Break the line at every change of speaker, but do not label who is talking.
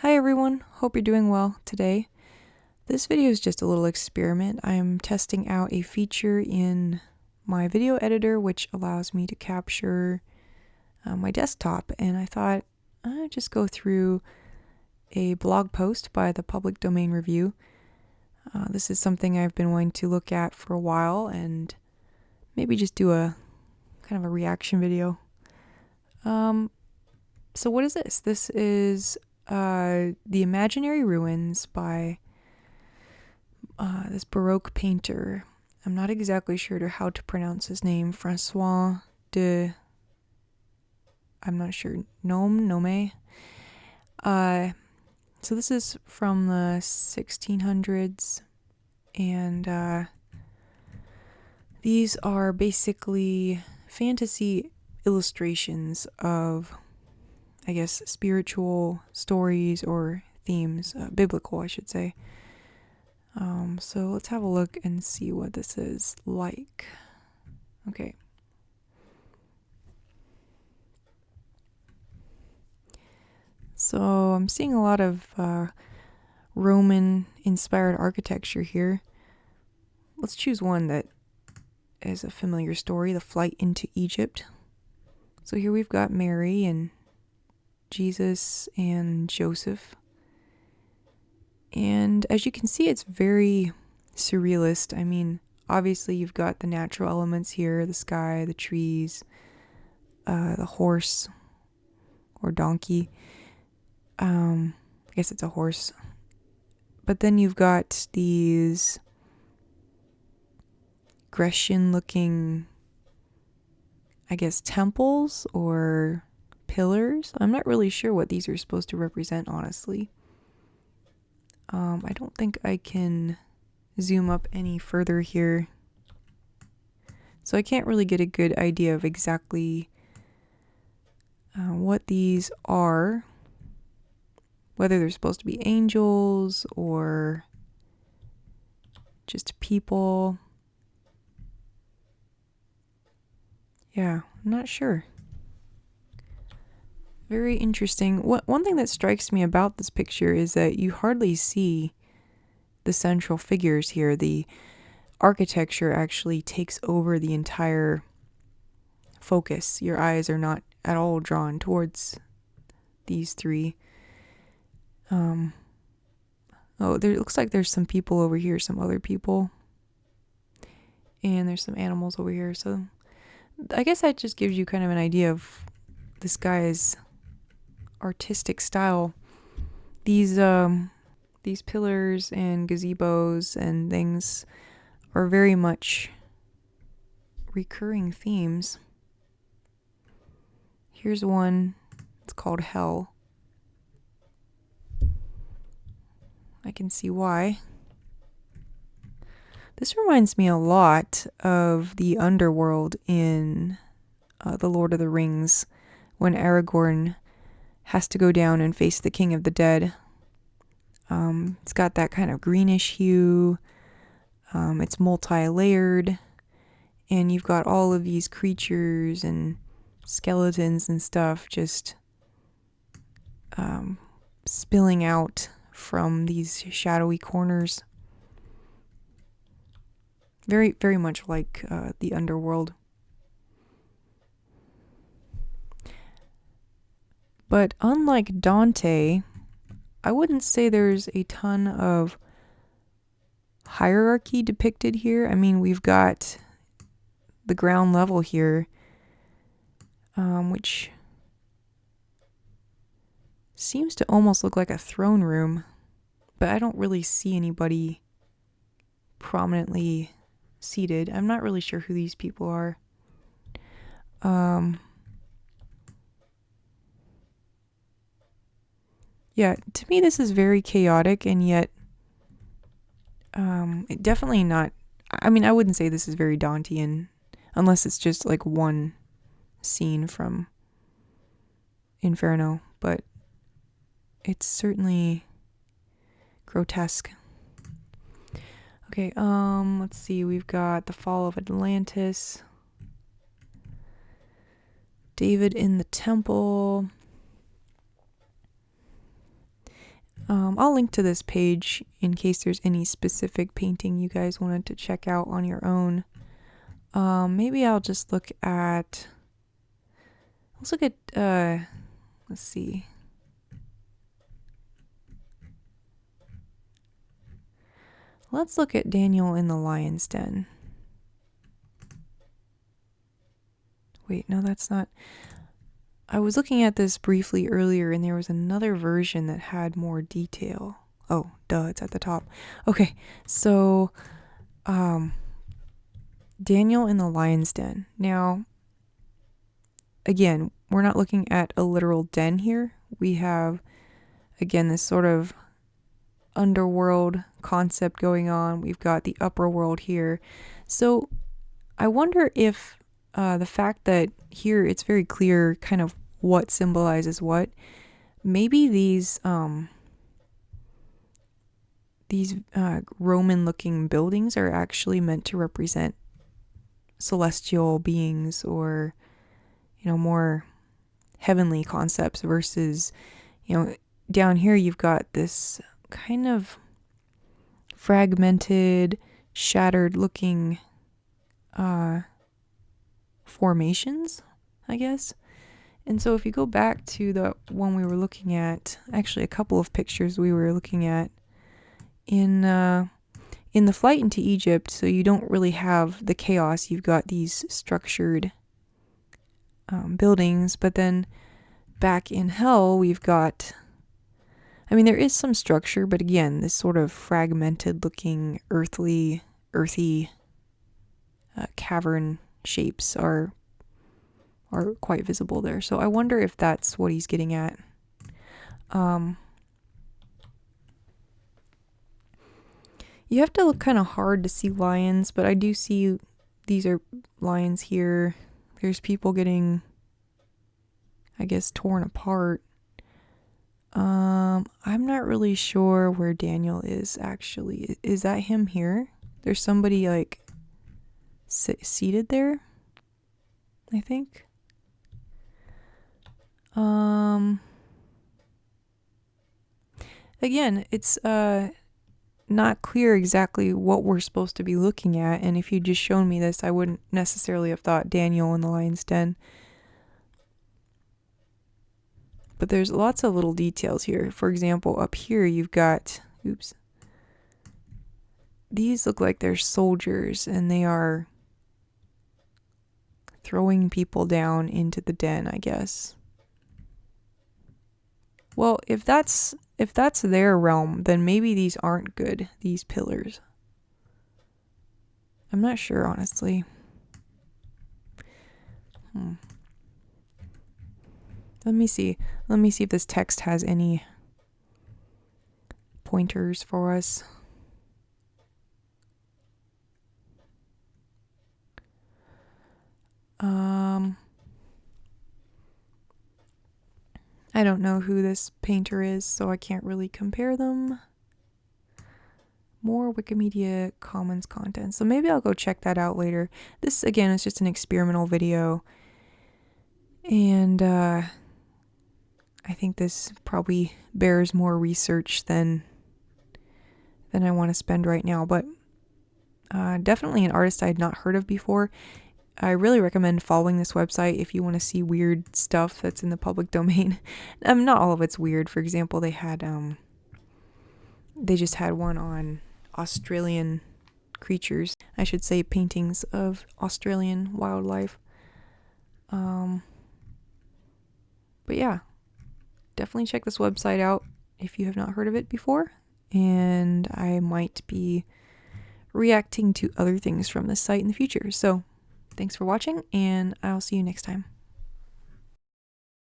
Hi everyone, hope you're doing well today. This video is just a little experiment. I'm testing out a feature in my video editor which allows me to capture my desktop, and I thought I'd just go through a blog post by the Public Domain Review. This is something I've been wanting to look at for a while and maybe just do a kind of a reaction video. So what is this? This is The Imaginary Ruins by this baroque painter. I'm not exactly sure how to pronounce his name. François de... I'm not sure. Nomé. So this is from the 1600s, and these are basically fantasy illustrations of, I guess, spiritual stories or themes, biblical, I should say. So let's have a look and see what this is like. Okay. So I'm seeing a lot of Roman-inspired architecture here. Let's choose one that is a familiar story, the flight into Egypt. So here we've got Mary and Jesus and Joseph. And as you can see, it's very surrealist. I mean, obviously you've got the natural elements here, the sky, the trees, the horse or donkey. I guess it's a horse. But then you've got these Grecian-looking, I guess, temples or pillars. I'm not really sure what these are supposed to represent, honestly. I don't think I can zoom up any further here, so I can't really get a good idea of exactly what these are, whether they're supposed to be angels or just people. Yeah, I'm not sure. Very interesting. One thing that strikes me about this picture is that you hardly see the central figures here. The architecture actually takes over the entire focus. Your eyes are not at all drawn towards these three. Oh, there looks like there's some people over here, some other people. And there's some animals over here. So I guess that just gives you kind of an idea of this guy's artistic style. These pillars and gazebos and things are very much recurring themes. Here's one. It's called Hell. I can see why. This reminds me a lot of the underworld in The Lord of the Rings, when Aragorn has to go down and face the King of the Dead. It's got that kind of greenish hue. It's multi-layered, and you've got all of these creatures and skeletons and stuff just spilling out from these shadowy corners. Very, very much like the underworld. But unlike Dante, I wouldn't say there's a ton of hierarchy depicted here. I mean, we've got the ground level here, which seems to almost look like a throne room, but I don't really see anybody prominently seated. I'm not really sure who these people are. Yeah, to me this is very chaotic, and yet definitely not. I mean, I wouldn't say this is very Dantean unless it's just like one scene from Inferno, but it's certainly grotesque. Okay, let's see. We've got the fall of Atlantis, David in the temple. I'll link to this page in case there's any specific painting you guys wanted to check out on your own. Maybe I'll just let's look at, let's see. Let's look at Daniel in the Lion's Den. Wait, no, that's not. I was looking at this briefly earlier and there was another version that had more detail. Oh, duh, it's at the top. Okay, so, Daniel in the Lion's Den. Now, again, we're not looking at a literal den here. We have, again, this sort of underworld concept going on. We've got the upper world here. So I wonder if the fact that here it's very clear kind of what symbolizes what, maybe these Roman looking buildings are actually meant to represent celestial beings or, you know, more heavenly concepts versus, you know, down here you've got this kind of fragmented, shattered looking formations, I guess. And so if you go back to the one we were looking at, actually a couple of pictures we were looking at in the flight into Egypt, so you don't really have the chaos. You've got these structured buildings, but then back in hell we've got, I mean, there is some structure, but again, this sort of fragmented looking earthy cavern shapes are quite visible there. So I wonder if that's what he's getting at. You have to look kind of hard to see lions, but I do see these are lions here. There's people getting, I guess, torn apart. I'm not really sure where Daniel is actually. Is that him here? There's somebody like seated there, I think. Again, it's not clear exactly what we're supposed to be looking at, and if you'd just shown me this, I wouldn't necessarily have thought Daniel in the Lion's Den. But there's lots of little details here. For example, up here you've got, oops, these look like they're soldiers, and they are throwing people down into the den, I guess. Well, if that's their realm, then maybe these aren't good, these pillars. I'm not sure, honestly. Let me see if this text has any pointers for us. I don't know who this painter is, so I can't really compare them. More Wikimedia Commons content. So maybe I'll go check that out later. This, again, is just an experimental video. And I think this probably bears more research than I want to spend right now. But definitely an artist I had not heard of before. I really recommend following this website if you want to see weird stuff that's in the public domain. Not all of it's weird. For example, they just had one on Australian creatures. I should say paintings of Australian wildlife. But yeah, definitely check this website out if you have not heard of it before. And I might be reacting to other things from this site in the future. So thanks for watching, and I'll see you next time.